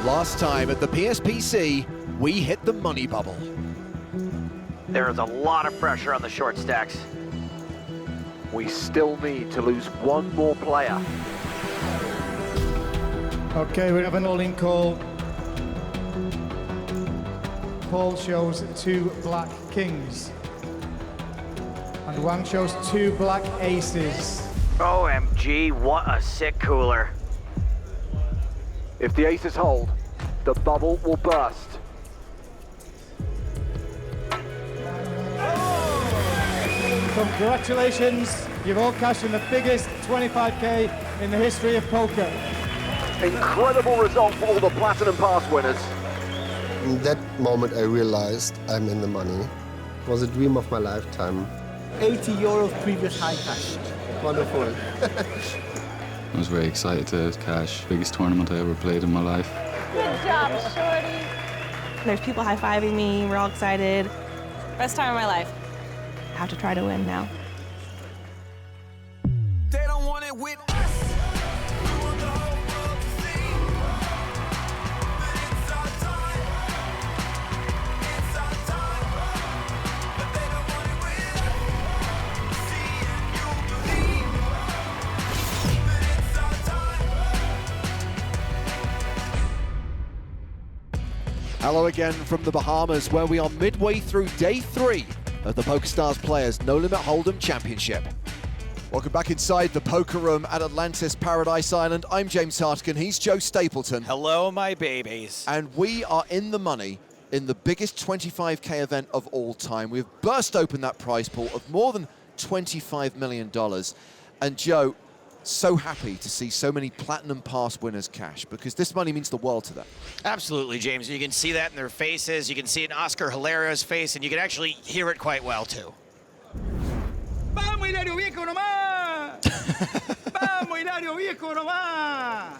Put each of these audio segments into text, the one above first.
Last time at the PSPC, we hit the money bubble. There is a lot of pressure on the short stacks. We still need to lose one more player. Okay, we have an all-in call. Paul shows 2 black kings. And Wang shows 2 black aces. OMG, what a sick cooler. If the aces hold, the bubble will burst. Congratulations, you've all cashed in the biggest 25K in the history of poker. Incredible result for all the Platinum Pass winners. In that moment I realized I'm in the money. It was a dream of my lifetime. 80 euros previous high cash. Wonderful. I was very excited to cash. Biggest tournament I ever played in my life. Good job, shorty. There's people high-fiving me, we're all excited. Best time of my life. I have to try to win now. They don't want it with us. Hello again from the Bahamas, where we are midway through day 3 of the PokerStars Players No Limit Hold'em Championship. Welcome back inside the poker room at Atlantis Paradise Island. I'm James Hartigan, he's Joe Stapleton. Hello, my babies. And we are in the money in the biggest 25K event of all time. We've burst open that prize pool of more than $25 million. And Joe, so happy to see so many Platinum Pass winners cash, because this money means the world to them. Absolutely, James. You can see that in their faces. You can see it in Oscar Hilaria's face, and you can actually hear it quite well, too. Vamos, Hilario Viejo nomás! Vamos, Hilario Viejo nomás!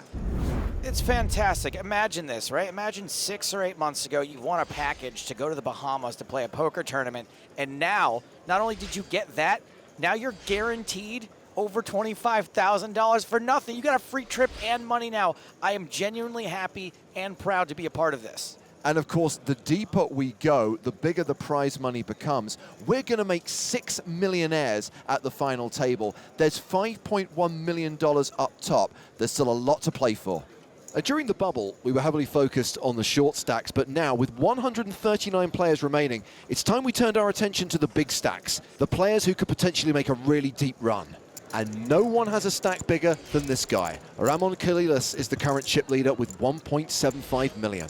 It's fantastic. Imagine this, right? Imagine 6 or 8 months ago, you won a package to go to the Bahamas to play a poker tournament, and now, not only did you get that, now you're guaranteed over $25,000 for nothing. You got a free trip and money now. I am genuinely happy and proud to be a part of this. And of course, the deeper we go, the bigger the prize money becomes. We're going to make 6 millionaires at the final table. There's $5.1 million up top. There's still a lot to play for. During the bubble, we were heavily focused on the short stacks, but now with 139 players remaining, it's time we turned our attention to the big stacks, the players who could potentially make a really deep run. And no one has a stack bigger than this guy. Ramon Kalilas is the current chip leader with 1.75 million.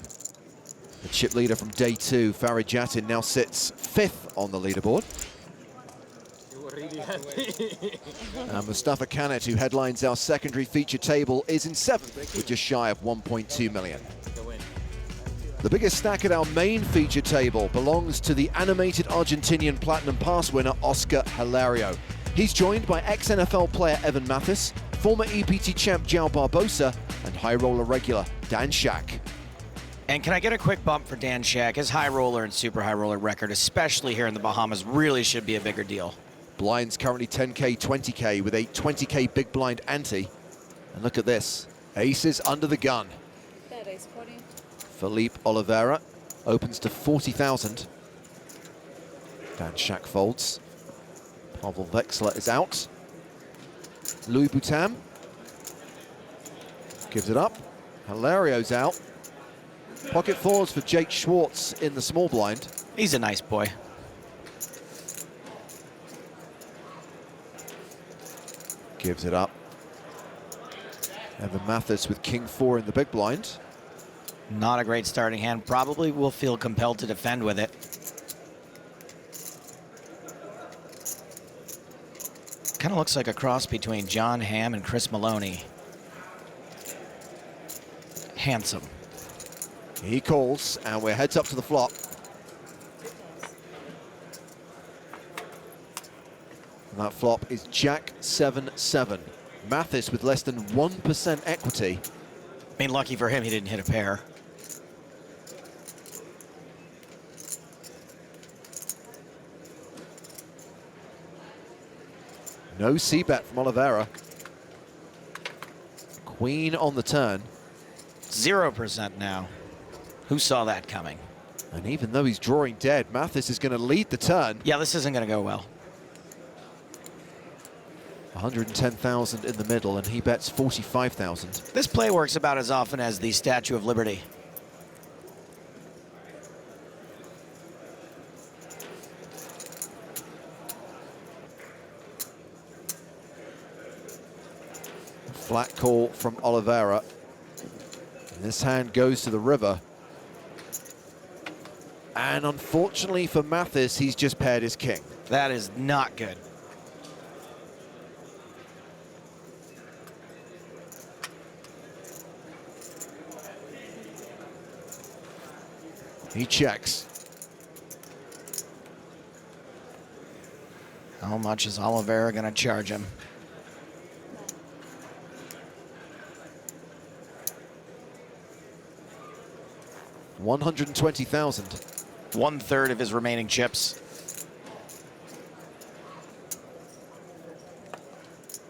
The chip leader from day 2, Farid Jatin, now sits 5th on the leaderboard. And Mustafa Canet, who headlines our secondary feature table, is in 7th with just shy of 1.2 million. The biggest stack at our main feature table belongs to the animated Argentinian Platinum Pass winner, Oscar Hilario. He's joined by ex-NFL player Evan Mathis, former EPT champ João Barbosa, and high roller regular Dan Shack. And can I get a quick bump for Dan Shack? His high roller and super high roller record, especially here in the Bahamas, really should be a bigger deal. Blinds currently 10K, 20K with a 20K big blind ante. And look at this, aces under the gun. Felipe Oliveira opens to 40,000. Dan Shack folds. Pavel Vexler is out. Louis Boutin gives it up. Hilario's out. Pocket fours for Jake Schwartz in the small blind. He's a nice boy. Gives it up. Evan Mathis with King 4 in the big blind. Not a great starting hand. Probably will feel compelled to defend with it. Kind of looks like a cross between John Hamm and Chris Maloney. Handsome. He calls, and we're heads up to the flop. And that flop is Jack 7-7. Mathis with less than 1% equity. I mean, lucky for him, he didn't hit a pair. No C-bet from Oliveira. Queen on the turn. 0% now. Who saw that coming? And even though he's drawing dead, Mathis is going to lead the turn. Yeah, this isn't going to go well. 110,000 in the middle, and he bets 45,000. This play works about as often as the Statue of Liberty. Flat call from Oliveira. And this hand goes to the river. And unfortunately for Mathis, he's just paired his king. That is not good. He checks. How much is Oliveira going to charge him? $120,000. 1/3 of his remaining chips.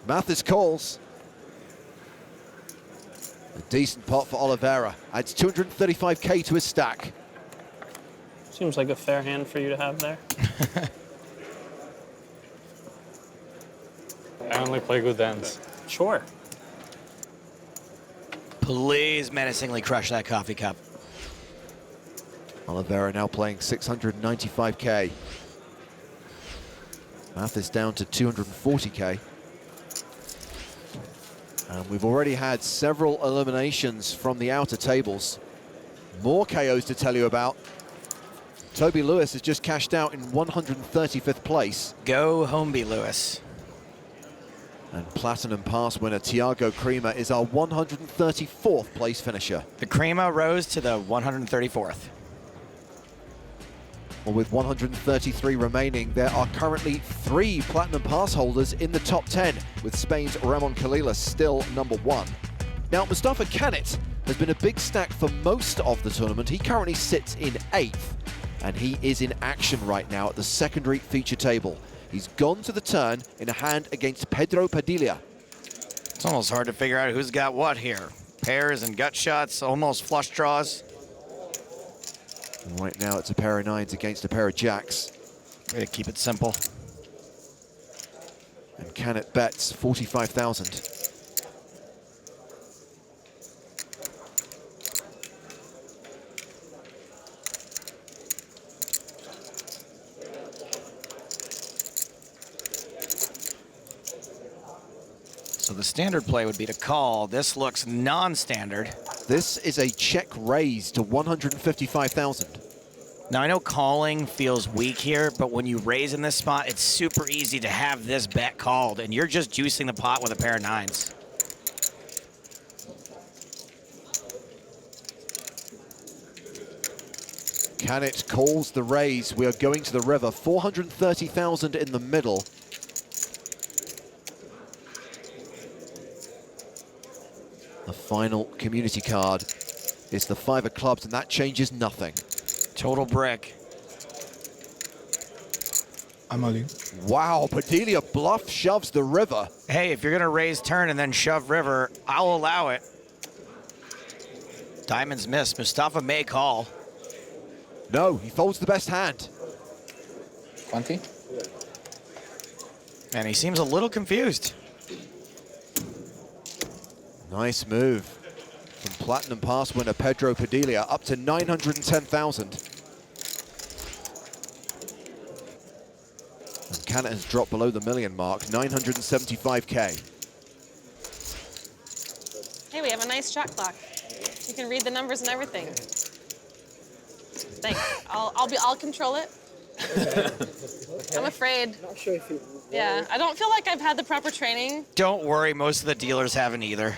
Mathis calls. A decent pot for Oliveira. Adds 235K to his stack. Seems like a fair hand for you to have there. I only play good hands. Sure. Please menacingly crush that coffee cup. Oliveira now playing 695K. Mathis down to 240K. And we've already had several eliminations from the outer tables. More KOs to tell you about. Toby Lewis has just cashed out in 135th place. Go Homeby Lewis. And Platinum Pass winner Thiago Crema is our 134th place finisher. The Crema rose to the 134th. Well, with 133 remaining, there are currently 3 Platinum Pass holders in the top 10, with Spain's Ramon Kalila still #1. Now, Mustafa Canit has been a big stack for most of the tournament. He currently sits in 8th, and he is in action right now at the secondary feature table. He's gone to the turn in a hand against Pedro Padilla. It's almost hard to figure out who's got what here. Pairs and gut shots, almost flush draws. Right now, it's a pair of 9s against a pair of jacks. Way to keep it simple. And Canit bets 45,000. So the standard play would be to call. This looks non-standard. This is a check raise to 155,000. Now, I know calling feels weak here, but when you raise in this spot, it's super easy to have this bet called, and you're just juicing the pot with a pair of 9s. Canit calls the raise. We are going to the river. 430,000 in the middle. The final community card is the 5 of clubs, and that changes nothing. Total brick. I'm all in. Wow, Padilla bluff shoves the river. Hey, if you're going to raise turn and then shove river, I'll allow it. Diamonds miss. Mustafa may call. No, he folds the best hand. 20. And he seems a little confused. Nice move from Platinum Pass winner Pedro Padilla, up to 910,000. And Canit has dropped below the million mark, 975K. Hey, we have a nice shot clock. You can read the numbers and everything. Thanks. I'll control it. I'm afraid. Not sure if you... Yeah, I don't feel like I've had the proper training. Don't worry, most of the dealers haven't either.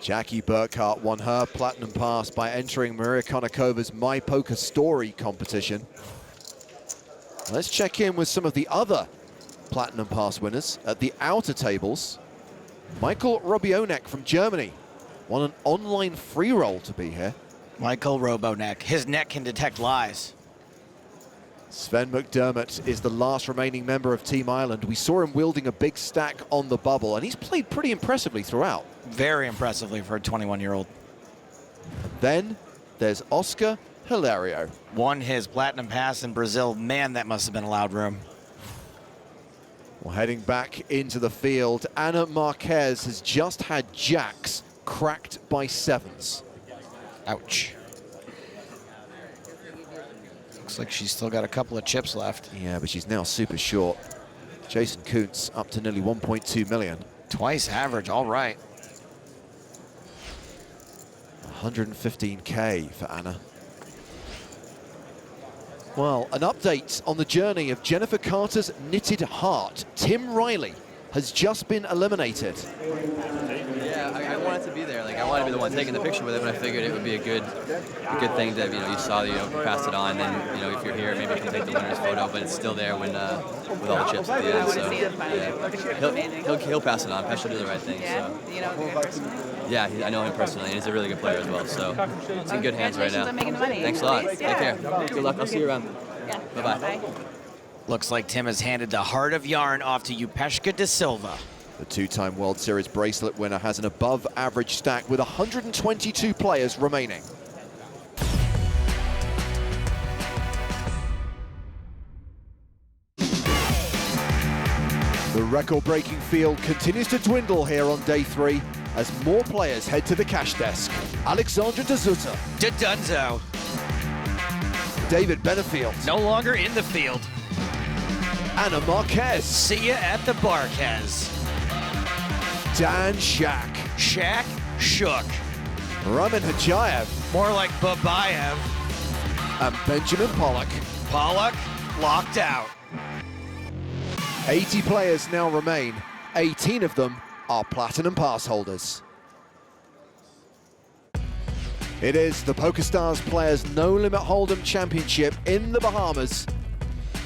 Jackie Burkhart won her Platinum Pass by entering Maria Konikova's My Poker Story competition. Let's check in with some of the other Platinum Pass winners at the outer tables. Michael Robionek from Germany won an online free roll to be here. Michael Robonek. His neck can detect lies. Sven McDermott is the last remaining member of Team Ireland. We saw him wielding a big stack on the bubble, and he's played pretty impressively throughout. Very impressively for a 21-year-old. Then there's Oscar Hilario. Won his platinum pass in Brazil. Man, that must have been a loud room. Well, heading back into the field, Ana Marquez has just had jacks cracked by 7s. Ouch. Looks like she's still got a couple of chips left. Yeah, but she's now super short. Jason Kuntz up to nearly 1.2 million. Twice average, all right. 115K for Anna. Well, an update on the journey of Jennifer Carter's knitted heart. Tim Riley has just been eliminated. Yeah, I wanted to be there. Like, I wanted to be the one taking the picture with him, and I figured it would be a good thing that, you saw that, pass it on. Then, if you're here, maybe you can take the winner's photo, but it's still there when with all the chips at the end. So yeah. He'll pass it on. Pesh will do the right thing. So. Yeah, I know him personally, and he's a really good player as well. So it's in good hands right now. Thanks a lot. Take care. Good luck. I'll see you around. Bye-bye. Looks like Tim has handed the heart of yarn off to Upeshka de Silva. The two-time World Series bracelet winner has an above-average stack with 122 players remaining. The record-breaking field continues to dwindle here on day 3 as more players head to the cash desk. Alexandra D'Souza. D'Dunzo. David Benefield. No longer in the field. Ana Marquez. See ya at the Barquez. Dan Shak. Shaq shook. Raman Hajayev. More like Babayev. And Benjamin Pollock. Pollock locked out. 80 players now remain. 18 of them are Platinum Pass holders. It is the PokerStars Players No Limit Hold'em Championship in the Bahamas.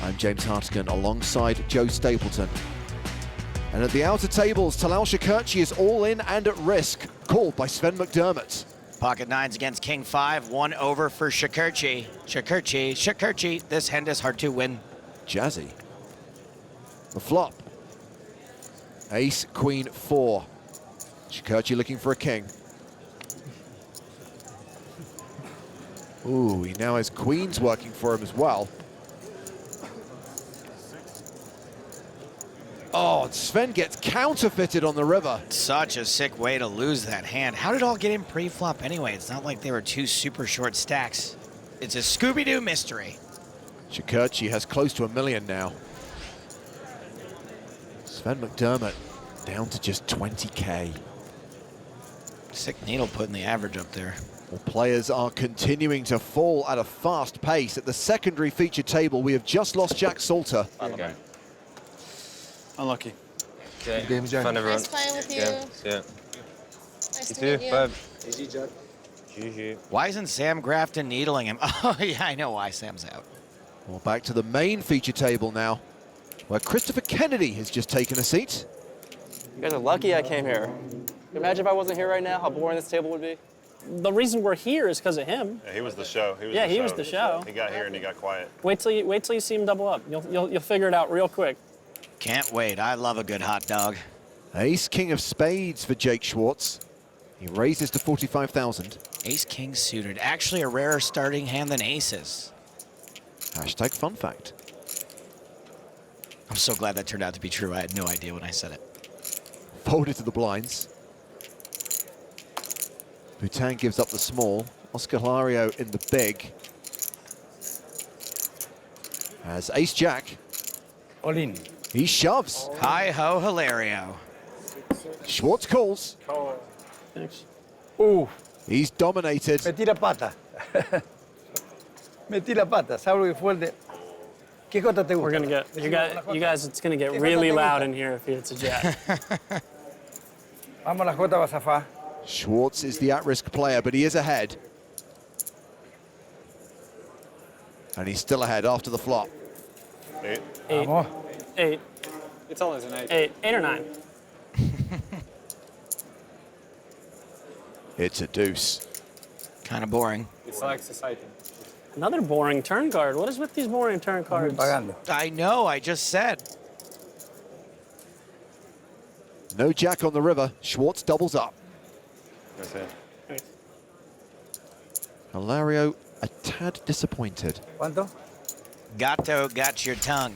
I'm James Hartigan alongside Joe Stapleton. And at the outer tables, Talal Shakurchi is all in and at risk, called by Sven McDermott. Pocket 9s against King 5, 1 over for Shakurchi. Shakurchi, this hand is hard to win. Jazzy. The flop. Ace, Queen, 4. Shakurchi looking for a king. Ooh, he now has queens working for him as well. Oh, Sven gets counterfeited on the river. Such a sick way to lose that hand. How did it all get in pre-flop anyway? It's not like they were 2 super short stacks. It's a Scooby-Doo mystery. Shakurchi has close to $1 million now. Sven McDermott down to just 20K. Sick needle putting the average up there. Well, players are continuing to fall at a fast pace. At the secondary feature table, we have just lost Jack Salter. Okay. Unlucky. Okay. Game is Fun, everyone. Nice playing with you. Yeah. Nice You to too. meet you. Bye. GG, Jack. GG. Why isn't Sam Grafton needling him? Oh, yeah, I know why Sam's out. Well, back to the main feature table now, where Christopher Kennedy has just taken a seat. You guys are lucky I came here. Imagine if I wasn't here right now, how boring this table would be. The reason we're here is because of him. Yeah, he was the show. He was the show. He got here and he got quiet. Wait till you see him double up. You'll figure it out real quick. Can't wait. I love a good hot dog. Ace King of Spades for Jake Schwartz. He raises to 45,000. Ace King suited. Actually a rarer starting hand than aces. Hashtag fun fact. I'm so glad that turned out to be true. I had no idea when I said it. Folded to the blinds. Boutin gives up the small. Oscar Hilario in the big. As Ace Jack. All in. He shoves. Hi-ho, Hilario. Schwartz calls. Thanks. He's dominated. Metí la pata. Metí la pata. ¿Sabes lo que fuerte? ¿Qué cota te gusta? We're gonna get you guys. It's gonna get really loud in here if it's a jack. Vamos, la jota va a zafar. Schwartz is the at-risk player, but he is ahead. And he's still ahead after the flop. 8. 8. It's always an 8. 8. 8 or 9. It's a deuce. Kind of boring. It's like society. Another boring turn card. What is with these boring turn cards? I know, I just said. No jack on the river. Schwartz doubles up. That's it. Hilario a tad disappointed. ¿Cuánto? Gato got your tongue.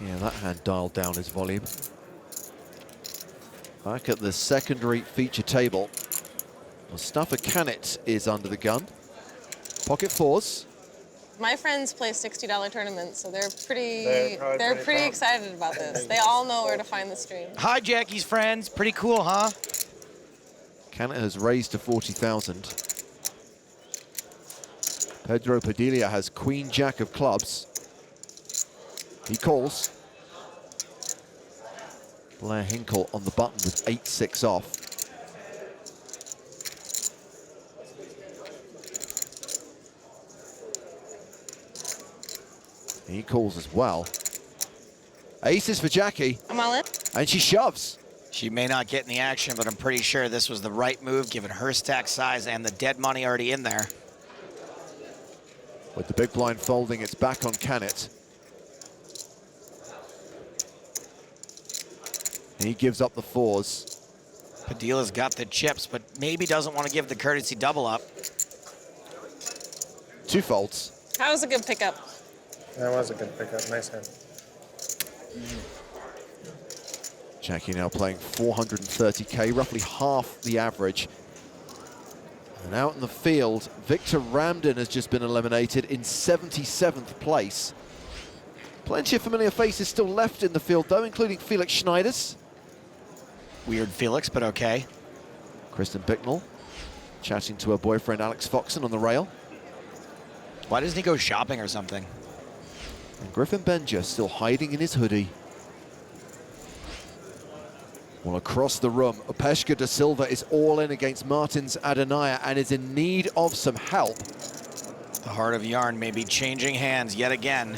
Yeah, that hand dialed down his volume. Back at the secondary feature table, Mustafa Kanit is under the gun. Pocket fours. My friends play $60 tournaments, so they're pretty excited about this. They all know where to find the stream. Hi, Jackie's friends. Pretty cool, huh? Kanit has raised to 40,000. Pedro Padilla has Queen Jack of clubs. He calls. Blair Hinkle on the button with 8-6 off. He calls as well. Aces for Jackie. I'm all in. And she shoves. She may not get in the action, but I'm pretty sure this was the right move given her stack size and the dead money already in there. With the big blind folding, it's back on Kanit. He gives up the fours. Padilla's got the chips, but maybe doesn't want to give the courtesy double up. 2 folds. That was a good pickup. That was a good pickup. Nice hand. Jackie now playing 430K, roughly half the average. And out in the field, Victor Ramden has just been eliminated in 77th place. Plenty of familiar faces still left in the field, though, including Felix Schneiders. Weird Felix, but okay. Kristen Bicknell chatting to her boyfriend Alex Foxen on the rail. Why doesn't he go shopping or something? And Griffin Benja still hiding in his hoodie. Well, across the room, Opeshka da Silva is all in against Martins Adonaya and is in need of some help. The heart of yarn may be changing hands yet again.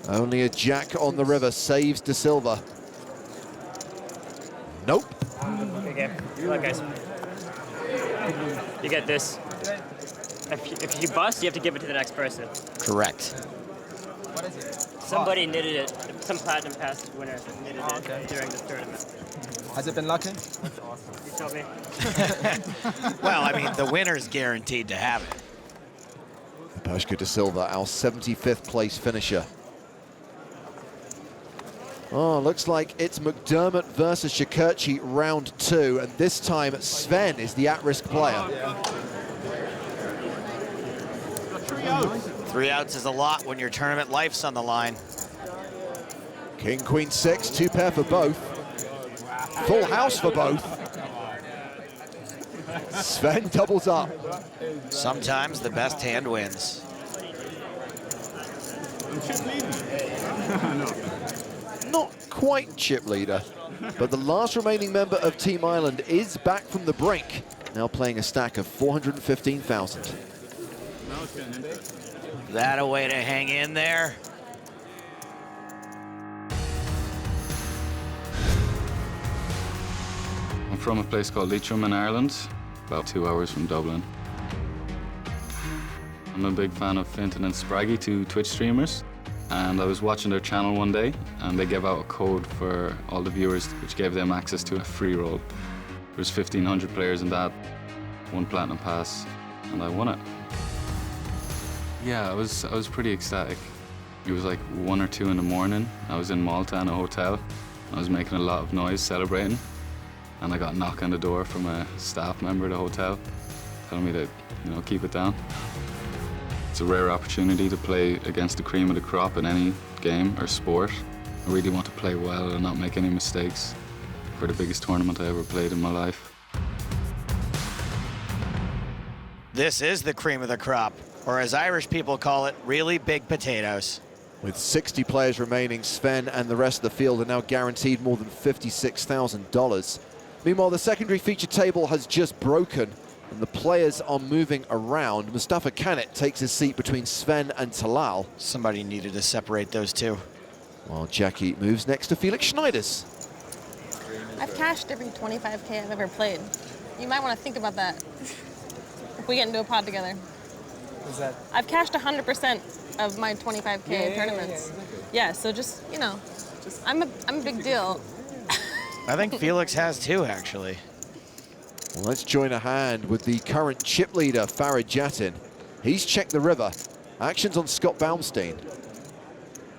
Only a jack on the river saves da Silva. Nope. Good game. Good luck, guys. You get this. If you bust, you have to give it to the next person. Correct. Somebody knitted it. Some Platinum Pass winner knitted it during the tournament. Has it been lucky? You told me. Well, I mean, the winner's guaranteed to have it. Opeshka da Silva, our 75th place finisher. Oh, looks like it's McDermott versus Shakurchi round 2, and this time Sven is the at-risk player. 3 outs is a lot when your tournament life's on the line. King, Queen, 6, 2 pair for both. Full house for both. Sven doubles up. Sometimes the best hand wins. Not quite chip leader, but the last remaining member of Team Island is back from the brink, now playing a stack of 415,000. That a way to hang in there? I'm from a place called Leitrim in Ireland, about 2 hours from Dublin. I'm a big fan of Fintan and Spraggy, 2 Twitch streamers, and I was watching their channel one day and they gave out a code for all the viewers which gave them access to a free roll. There was 1,500 players in that, 1 Platinum Pass, and I won it. Yeah, I was pretty ecstatic. It was like 1 or 2 in the morning. I was in Malta in a hotel. I was making a lot of noise celebrating, and I got a knock on the door from a staff member of the hotel telling me to, keep it down. It's a rare opportunity to play against the cream of the crop in any game or sport. I really want to play well and not make any mistakes for the biggest tournament I ever played in my life. This is the cream of the crop, or as Irish people call it, really big potatoes. With 60 players remaining, Sven and the rest of the field are now guaranteed more than $56,000. Meanwhile, the secondary feature table has just broken, and the players are moving around. Mustafa Kanit takes his seat between Sven and Talal. Somebody needed to separate those two. While Jackie moves next to Felix Schneiders. I've cashed every 25K I've ever played. You might want to think about that if we get into a pod together. Is that? I've cashed 100% of my 25K tournaments. Yeah, so just, I'm a big deal. I think Felix has too, actually. Well, let's join a hand with the current chip leader, Farid Jatin. He's checked the river. Actions on Scott Boutin.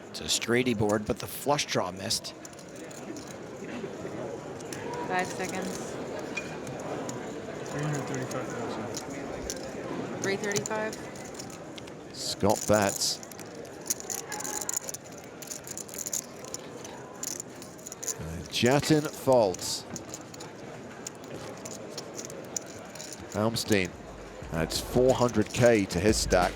It's a straighty board, but the flush draw missed. 5 seconds. 335. Scott bets. Jatin folds. Boutin adds 400k to his stack.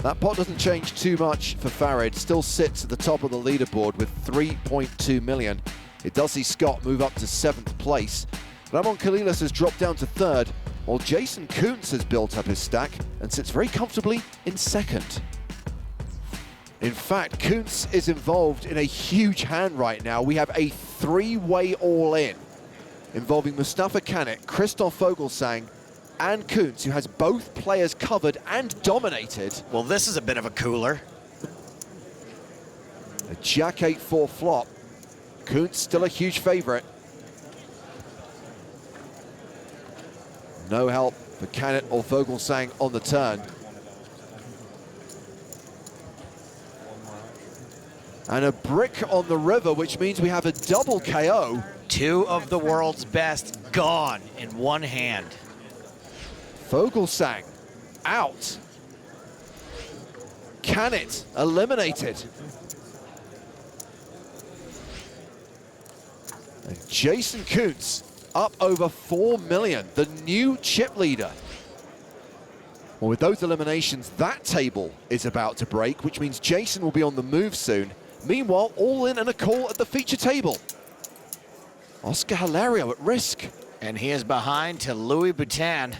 That pot doesn't change too much for Farid, still sits at the top of the leaderboard with 3.2 million. It does see Scott move up to 7th place. Ramon Kalilas has dropped down to 3rd, while Jason Kuntz has built up his stack and sits very comfortably in 2nd. In fact, Kuntz is involved in a huge hand right now. We have a 3-way all-in involving Mustafa Kanit, Christoph Vogelsang, and Kuntz, who has both players covered and dominated. Well, this is a bit of a cooler. A Jack 8-4 flop. Kuntz still a huge favorite. No help for Kanit or Vogelsang on the turn. And a brick on the river, which means we have a double KO. 2 of the world's best gone in one hand. Vogelsang out. Kanit eliminated. And Jason Kuntz up over 4 million, the new chip leader. Well, with those eliminations, that table is about to break, which means Jason will be on the move soon. Meanwhile, all in and a call at the feature table. Oscar Hilario at risk. And he is behind to Louis Boutin.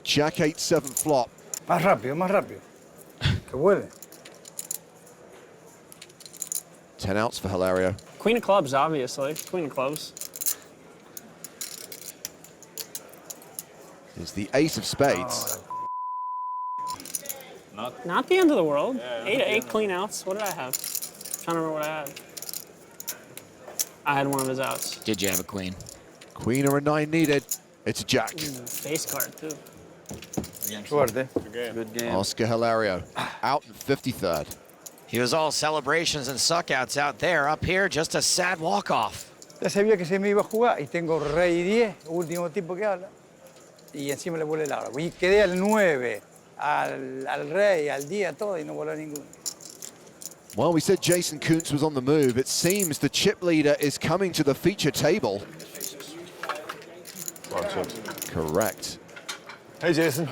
Jack 8-7 flop. Más rápido, más rápido. Que vuelve. 10 outs for Hilario. Queen of clubs, obviously. Queen of clubs. Is the ace of spades. Not the end of the world. Yeah, 8 clean outs. What did I have? I'm trying to remember what I had. I had one of his outs. Did you have a queen? Queen or a 9 needed. It's a jack. Face card, too. Suerte. Good game. Oscar Hilario out in 53rd. He was all celebrations and suckouts out there. Up here, just a sad walk-off. Ya sabía que se me iba a jugar y tengo rey 10, último tipo que habla, y encima le vuelve la hora. Y quedé al 9, al rey, al día, todo, y no voló ninguno. Well, we said Jason Kuntz was on the move. It seems the chip leader is coming to the feature table. Correct. Hey, Jason.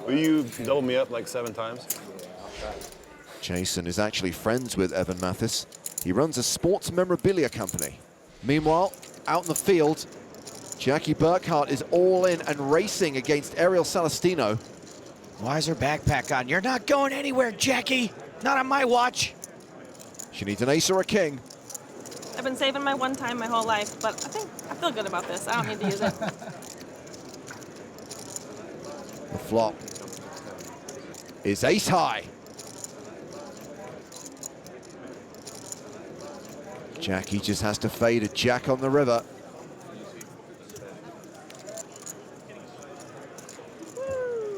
Will you double me up like 7 times? Jason is actually friends with Evan Mathis. He runs a sports memorabilia company. Meanwhile, out in the field, Jackie Burkhart is all in and racing against Ariel Celestino. Why is her backpack on? You're not going anywhere, Jackie. Not on my watch. She needs an ace or a king. I've been saving my 1 time my whole life, but I feel good about this. I don't need to use it. The flop is ace high. Jackie just has to fade a jack on the river.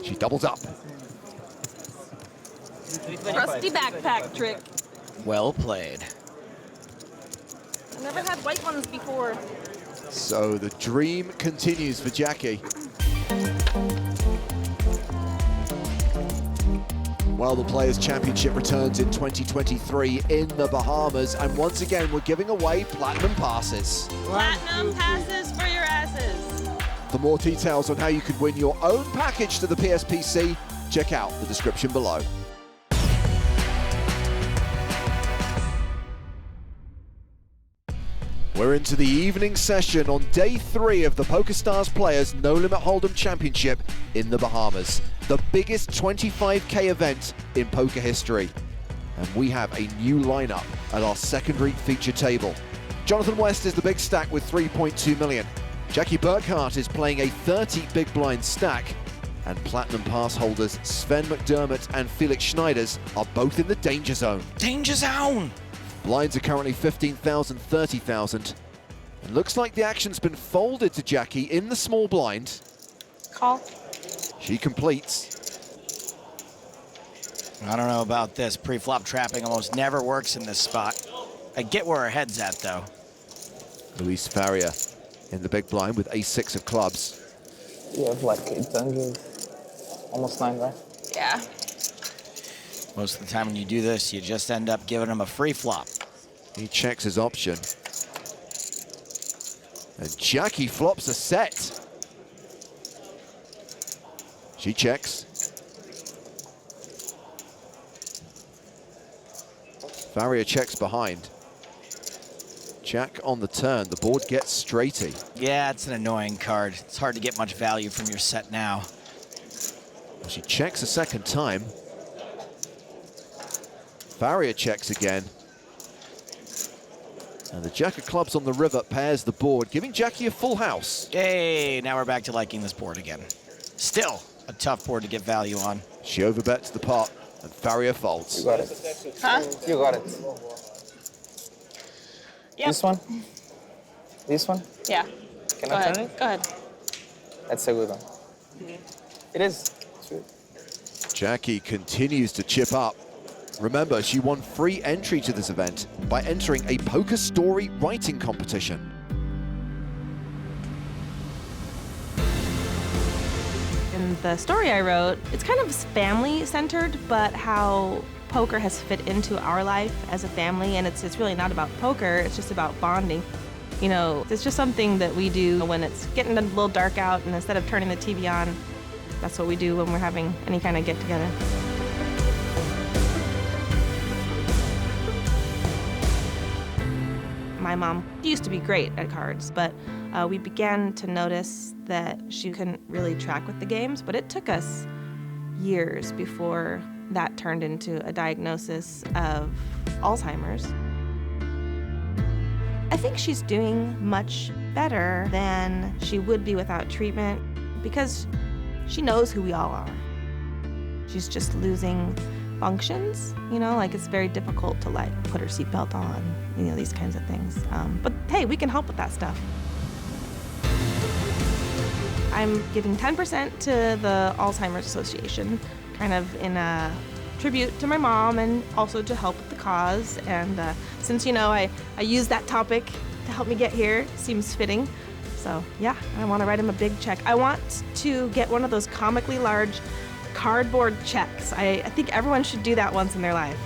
She doubles up. Rusty backpack trick. Well played. I've never had white ones before. So the dream continues for Jackie. Well, the Players' Championship returns in 2023 in the Bahamas, and once again, we're giving away platinum passes. Platinum passes for your asses. For more details on how you can win your own package to the PSPC, check out the description below. We're into the evening session on day 3 of the PokerStars Players No Limit Hold'em Championship in the Bahamas, the biggest 25k event in poker history. And we have a new lineup at our secondary feature table. Jonathan West is the big stack with 3.2 million. Jackie Burkhart is playing a 30 big blind stack. And platinum pass holders Sven McDermott and Felix Schneiders are both in the danger zone. Danger zone! Blinds are currently 15,000, 30,000. And looks like the action's been folded to Jackie in the small blind. Call. She completes. I don't know about this. Pre-flop trapping almost never works in this spot. I get where her head's at, though. Luis Faria in the big blind with ace-6 of clubs. You have like 800, almost 9, right? Yeah. Most of the time when you do this, you just end up giving him a free flop. He checks his option. And Jackie flops a set. She checks. Faria checks behind. Jack on the turn. The board gets straighty. Yeah, it's an annoying card. It's hard to get much value from your set now. Well, she checks a second time. Faria checks again. And the Jack of clubs on the river pairs the board, giving Jackie a full house. Yay, now we're back to liking this board again. Still a tough board to get value on. She overbets the pot, and Faria folds. You got it. Huh? You got it. Yep. This one? This one? Yeah. Can Go I ahead. turn it? Go ahead. That's a good one. It is. Sweet. Jackie continues to chip up. Remember, she won free entry to this event by entering a poker story writing competition. In the story I wrote, it's kind of family-centered, but how poker has fit into our life as a family, and it's really not about poker, it's just about bonding. You know, it's just something that we do when it's getting a little dark out, and instead of turning the TV on, that's what we do when we're having any kind of get-together. My mom used to be great at cards, but we began to notice that she couldn't really track with the games, but it took us years before that turned into a diagnosis of Alzheimer's. I think she's doing much better than she would be without treatment because she knows who we all are. She's just losing functions, you know, like it's very difficult to like put her seatbelt on, you know, these kinds of things. But hey, we can help with that stuff. I'm giving 10% to the Alzheimer's Association, kind of in a tribute to my mom and also to help with the cause. And since, you know, I use that topic to help me get here, seems fitting. So yeah, I want to write him a big check. I want to get one of those comically large cardboard checks. I think everyone should do that once in their life.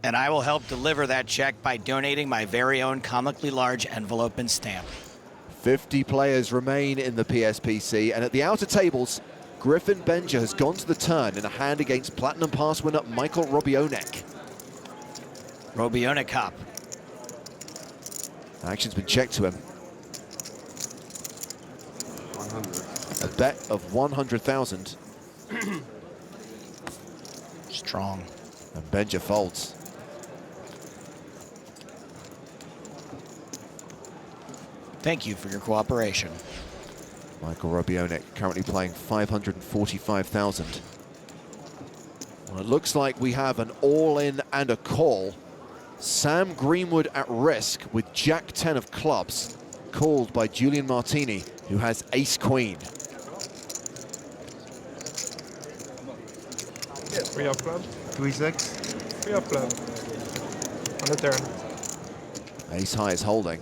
And I will help deliver that check by donating my very own comically large envelope and stamp. 50 players remain in the PSPC, and at the outer tables, Griffin Benja has gone to the turn in a hand against Platinum Pass winner Michael Robionek. Robionek up. Action's been checked to him. 100. A bet of 100,000. Strong. And Benja folds. Thank you for your cooperation. Michael Robionek currently playing 545,000. Well, it looks like we have an all-in and a call. Sam Greenwood at risk with Jack 10 of clubs, called by Julian Martini, who has ace-queen. Free up club. 3-6. Free up club. On the turn. Ace-high is holding.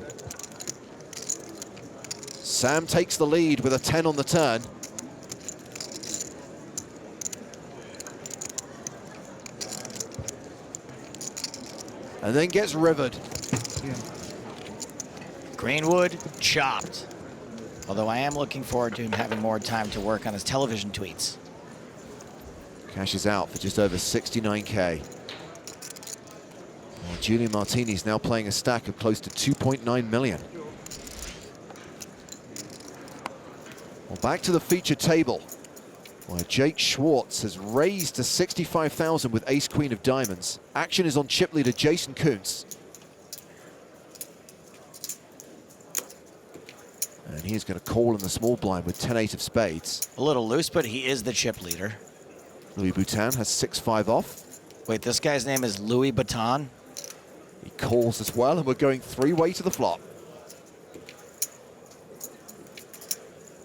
Sam takes the lead with a 10 on the turn. And then gets rivered. Greenwood chopped. Although I am looking forward to him having more time to work on his television tweets. Cashes out for just over 69K. Well, Julian Martini's now playing a stack of close to 2.9 million. Well, back to the featured table, where Jake Schwartz has raised to 65,000 with ace-queen of diamonds. Action is on chip leader Jason Kuntz. And he's going to call in the small blind with 10-8 of spades. A little loose, but he is the chip leader. Louis Boutin has 6-5 off. Wait, this guy's name is Louis Boutin? He calls as well, and we're going three-way to the flop.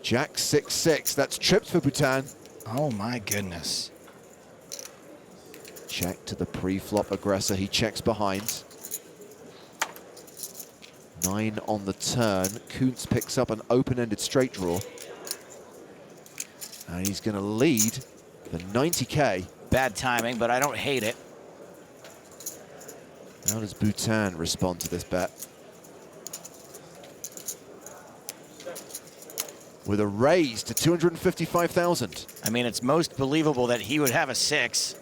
Jack 6-6, that's trips for Boutin. Oh my goodness. Check to the pre-flop aggressor, he checks behind. 9 on the turn, Kuntz picks up an open-ended straight draw. And he's gonna lead the 90K. Bad timing, but I don't hate it. How does Boutin respond to this bet? With a raise to 255,000. I mean, it's most believable that he would have a 6.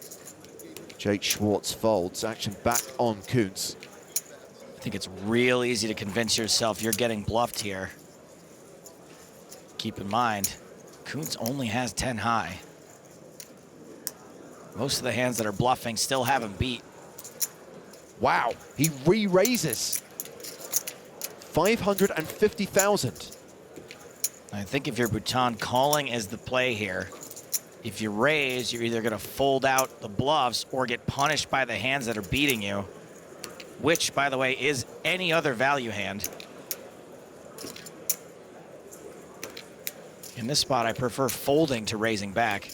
Jake Schwartz folds, action back on Kuntz. I think it's real easy to convince yourself you're getting bluffed here. Keep in mind, Kuntz only has 10 high. Most of the hands that are bluffing still have him beat. Wow, he re-raises. 550,000. I think if you're Boutin, calling is the play here. If you raise, you're either going to fold out the bluffs or get punished by the hands that are beating you, which, by the way, is any other value hand. In this spot, I prefer folding to raising back.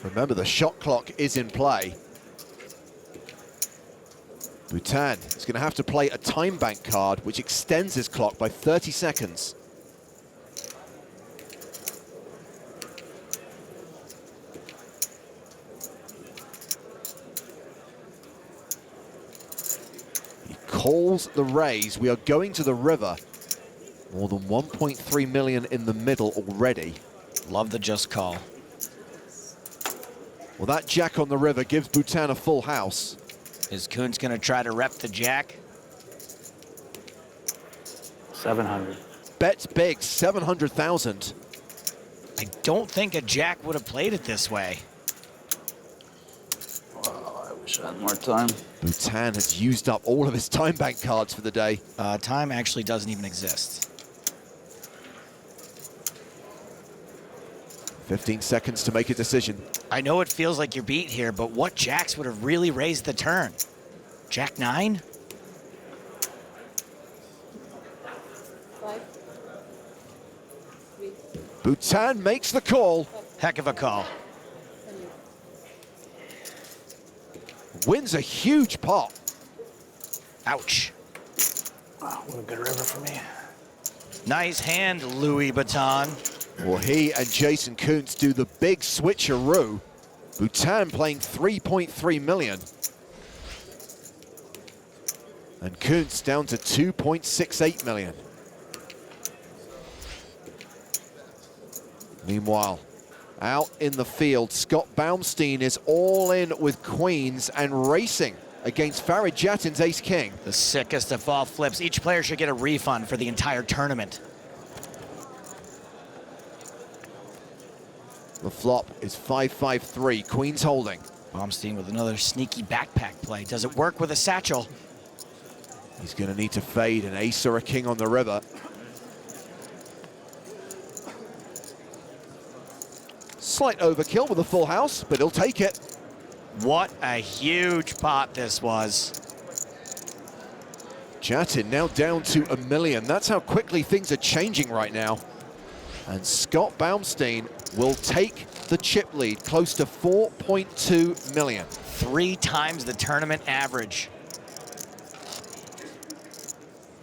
Remember, the shot clock is in play. Boutin is going to have to play a time bank card, which extends his clock by 30 seconds. He calls the raise. We are going to the river. More than 1.3 million in the middle already. Love the just call. Well, that jack on the river gives Boutin a full house. Is Kuntz going to try to rep the jack? 700. Bets big, 700,000. I don't think a jack would have played it this way. Oh, I wish I had more time. Boutin has used up all of his time bank cards for the day. Time actually doesn't even exist. 15 seconds to make a decision. I know it feels like you're beat here, but what jacks would have really raised the turn? Jack 9? Boutin makes the call. Heck of a call. Wins a huge pot. Ouch. Wow, what a good river for me. Nice hand, Louis Boutin. Well, he and Jason Kuntz do the big switcheroo. Boutin playing 3.3 million. And Kuntz down to 2.68 million. Meanwhile, out in the field, Scott Baumstein is all in with queens and racing against Farid Jatin's ace-king. The sickest of all flips. Each player should get a refund for the entire tournament. The flop is 5-5-3, queens holding. Baumstein with another sneaky backpack play. Does it work with a satchel? He's going to need to fade an ace or a king on the river. Slight overkill with a full house, but he'll take it. What a huge pot this was. Jatin now down to $1 million. That's how quickly things are changing right now. And Scott Baumstein will take the chip lead, close to 4.2 million. 3 times the tournament average.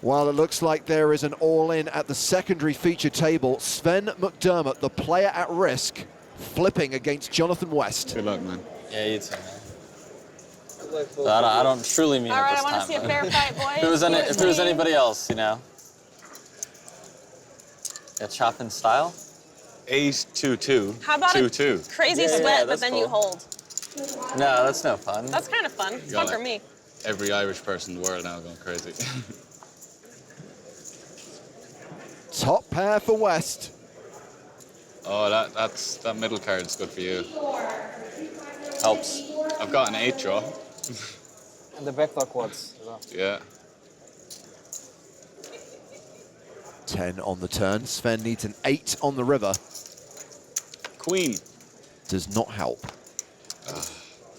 While it looks like there is an all-in at the secondary feature table, Sven McDermott, the player at risk, flipping against Jonathan West. Good luck, man. Yeah, you too, man. So I don't truly mean All it right, this I want to time, see a but fair fight, boys. if there was anybody else, you know. Yeah, chop in style. Ace 2-2. How about 2-2. a crazy Yeah, sweat, but that's then cool. you hold? No, that's no fun. That's kind of fun. It's fun for me. Every Irish person in the world now going crazy. Top pair for West. Oh, that middle card's good for you. Helps. I've got an 8 draw. And the backdoor quads as well. Yeah. 10 on the turn. Sven needs an 8 on the river. Queen. Does not help.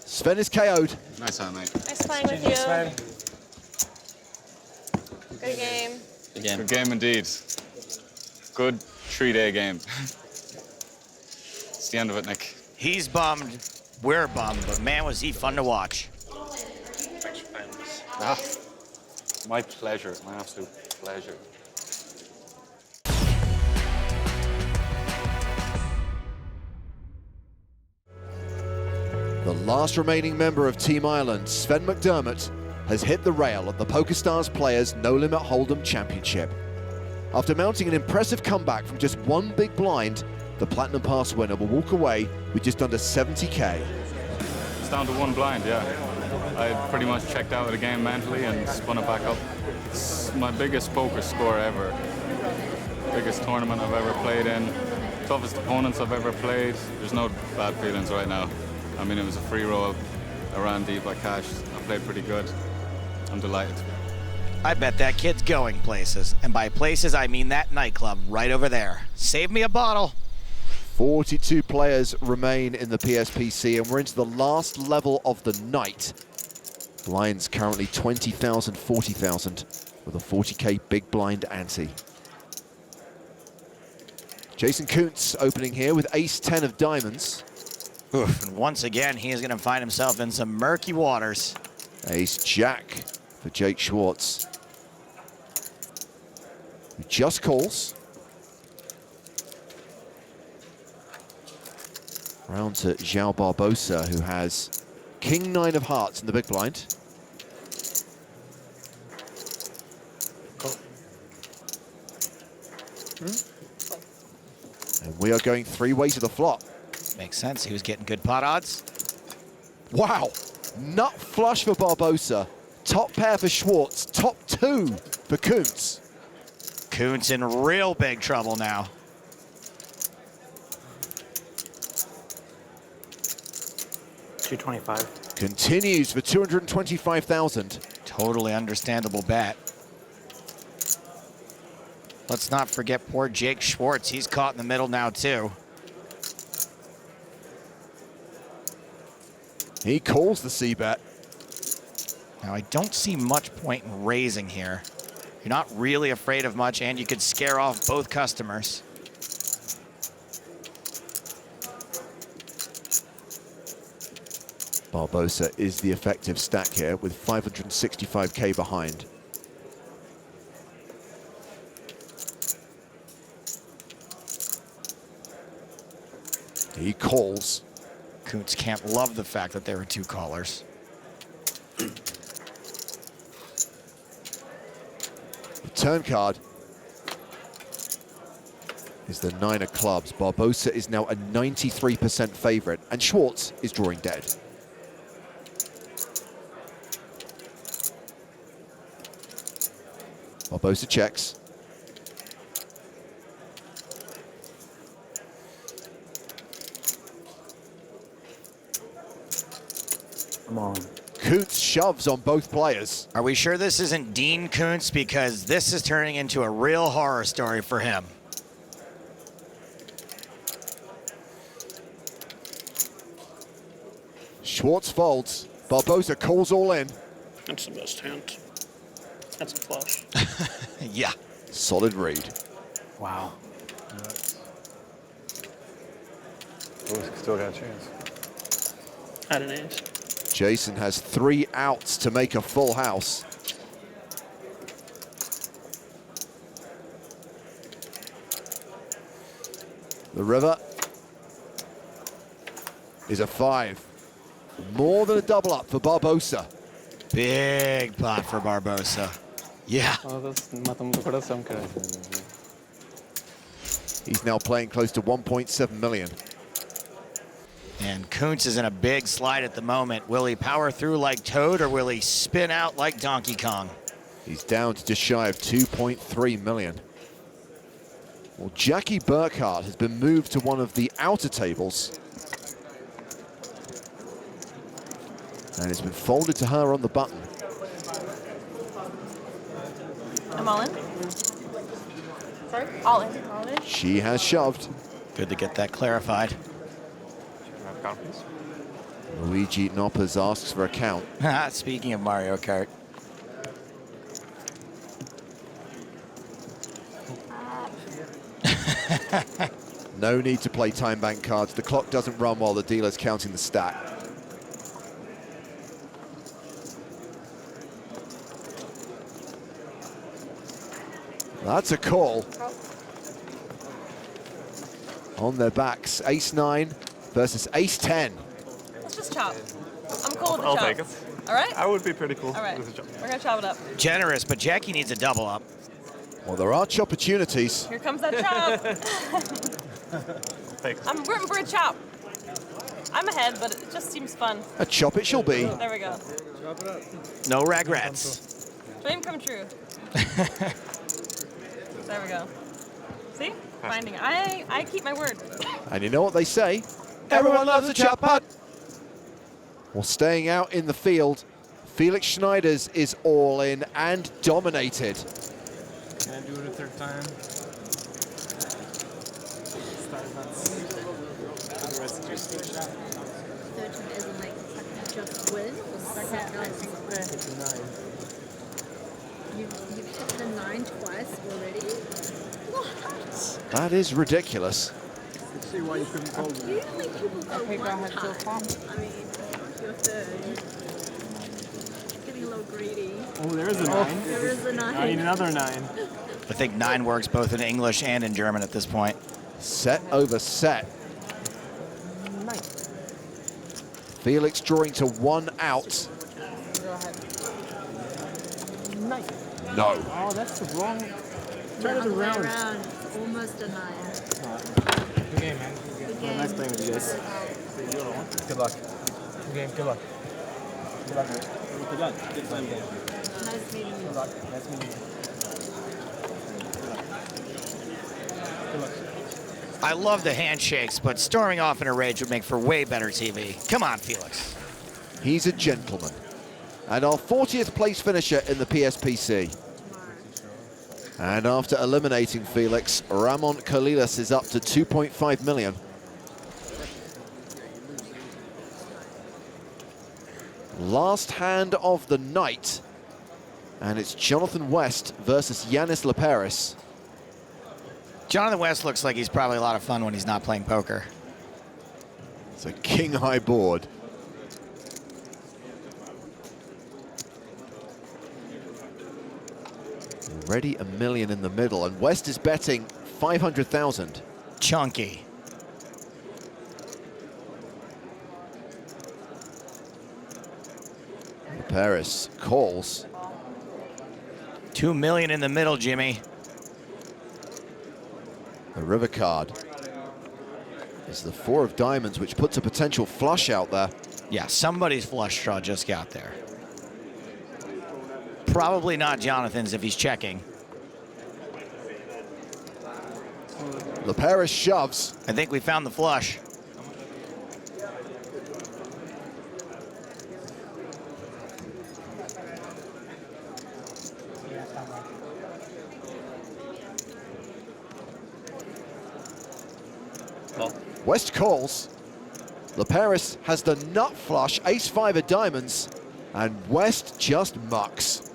Sven is KO'd. Nice hand, mate. Nice playing with you. Good game. Good game. Good game indeed. Good 3-day game. It's the end of it, Nick. He's bummed. We're bummed, but man, was he fun to watch. Thanks for playing this. Ah, my pleasure. My absolute pleasure. The last remaining member of Team Ireland, Sven McDermott, has hit the rail at the PokerStars Players No Limit Hold'em Championship. After mounting an impressive comeback from just one big blind, the Platinum Pass winner will walk away with just under 70K. It's down to one blind, yeah. I pretty much checked out of the game mentally and spun it back up. It's my biggest poker score ever. Biggest tournament I've ever played in. Toughest opponents I've ever played. There's no bad feelings right now. I mean, it was a free roll. I ran deep, I cashed. I played pretty good. I'm delighted. I bet that kid's going places. And by places, I mean that nightclub right over there. Save me a bottle. 42 players remain in the PSPC, and we're into the last level of the night. Blinds currently 20,000, 40,000, with a 40K big blind ante. Jason Kuntz opening here with ace-10 of diamonds. Oof, and once again, he is going to find himself in some murky waters. Ace-jack for Jake Schwartz. He just calls. Round to João Barbosa, who has king-9 of hearts in the big blind. And we are going 3-way to the flop. Makes sense. He was getting good pot odds. Wow. Nut flush for Barbosa. Top pair for Schwartz. Top 2 for Kuntz. Kuntz in real big trouble now. $225. Continues for 225,000. Totally understandable bet. Let's not forget poor Jake Schwartz. He's caught in the middle now too. He calls the C-bet. Now I don't see much point in raising here. You're not really afraid of much, and you could scare off both customers. Barbosa is the effective stack here with 565K behind. He calls. Kuntz can't love the fact that there were 2 callers. The turn card is the 9 of clubs. Barbosa is now a 93% favorite, and Schwartz is drawing dead. Barbosa checks. Come on. Kuntz shoves on both players. Are we sure this isn't Dean Kuntz? Because this is turning into a real horror story for him. Schwartz folds. Barbosa calls all in. That's the best hand. That's a flush. Yeah. Solid read. Wow. Still got a chance. Had an ace. Jason has 3 outs to make a full house. The river is a 5. More than a double up for Barbosa. Big pot for Barbosa. Yeah. He's now playing close to 1.7 million. And Kuntz is in a big slide at the moment. Will he power through like Toad, or will he spin out like Donkey Kong? He's down to just shy of 2.3 million. Well, Jackie Burkhart has been moved to one of the outer tables. And it's been folded to her on the button. I'm all in. Sorry? All in. All in. She has shoved. Good to get that clarified. Luigi Noppers asks for a count. Speaking of Mario Kart. No need to play time bank cards. The clock doesn't run while the dealer's counting the stack. That's a call. On their backs, ace-9 versus ace-10. Let's just chop. I'm cool with the I'll chop. take it. All right? I would be pretty cool All right. with a chop. We're going to chop it up. Generous, but Jackie needs a double up. Well, there are chop opportunities. Here comes that chop. I'm rooting for a chop. I'm ahead, but it just seems fun. A chop it shall be. There we go. Chop it up. No regrets. Dream come true. There we go. See? Finding. I keep my word. And you know what they say? Everyone loves a chop putt. Well, staying out in the field, Felix Schneiders is all in and dominated. Can I do it a third time? Just win or You've hit the 9 twice already? What? That is ridiculous. See why you couldn't hold it. Usually people go one time. I mean, you're third. Getting a little greedy. Oh, there is a 9. There is a 9. I need another 9. I think 9 works both in English and in German at this point. Set over set. Felix drawing to 1 out. Go ahead. No. Oh, that's the wrong. The other way around. Almost a 9. Good game, man. Good game. Nice playing with you guys. Good luck. Good game. Good luck. Good luck. Good luck. Good fun game. Nice meeting you. Good luck. Nice meeting you. Good luck. I love the handshakes, but storming off in a rage would make for way better TV. Come on, Felix. He's a gentleman. And our 40th place finisher in the PSPC. And after eliminating Felix, Ramon Kalilas is up to 2.5 million. Last hand of the night. And it's Jonathan West versus Yanis Leperis. Jonathan West looks like he's probably a lot of fun when he's not playing poker. It's a king-high board. Already a million in the middle, and West is betting 500,000. Chunky. Paris calls. 2 million in the middle, Jimmy. The river card is the 4 of diamonds, which puts a potential flush out there. Yeah, somebody's flush draw just got there. Probably not Jonathan's if he's checking. Leperis shoves. I think we found the flush. West calls. Leperis has the nut flush, ace-5 of diamonds, and West just mucks.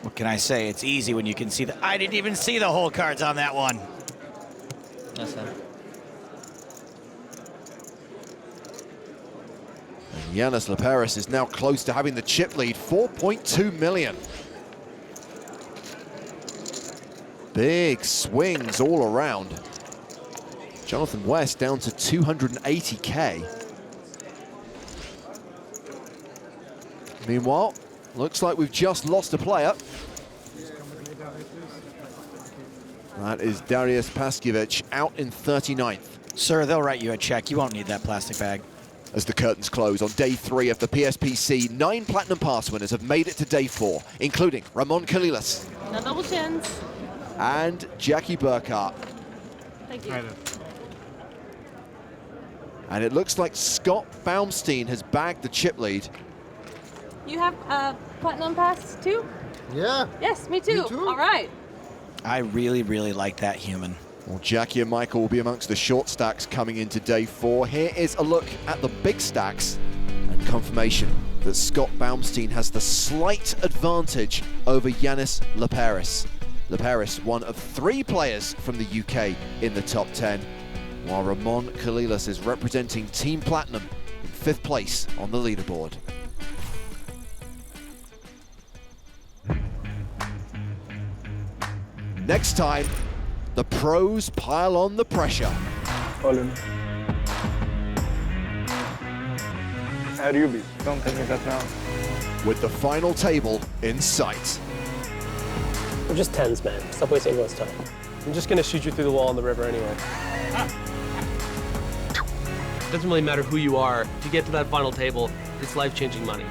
What can I say? It's easy when you can see the... I didn't even see the whole cards on that one. That's it. And Yanis Leperis is now close to having the chip lead, 4.2 million. Big swings all around. Jonathan West down to 280K. Meanwhile, looks like we've just lost a player. That is Darius Paskiewicz out in 39th. Sir, they'll write you a check. You won't need that plastic bag. As the curtains close on day 3 of the PSPC, 9 Platinum Pass winners have made it to day 4, including Ramon Kalilas. No double chins. And Jackie Burkhart. Thank you. And it looks like Scott Baumstein has bagged the chip lead. You have a platinum pass too? Yeah. Yes, me too. Me too. All right. I really, really like that human. Well, Jackie and Michael will be amongst the short stacks coming into day 4. Here is a look at the big stacks and confirmation that Scott Baumstein has the slight advantage over Yanis Leparis. Leparis, one of 3 players from the UK in the top 10, while Ramon Kalilas is representing Team Platinum in 5th place on the leaderboard. Next time, the pros pile on the pressure. All in. How do you be? Don't tell me that now. With the final table in sight. We're just tens, man. Stop wasting everyone's time. I'm just gonna shoot you through the wall in the river anyway. It doesn't really matter who you are. To get to that final table, it's life-changing money.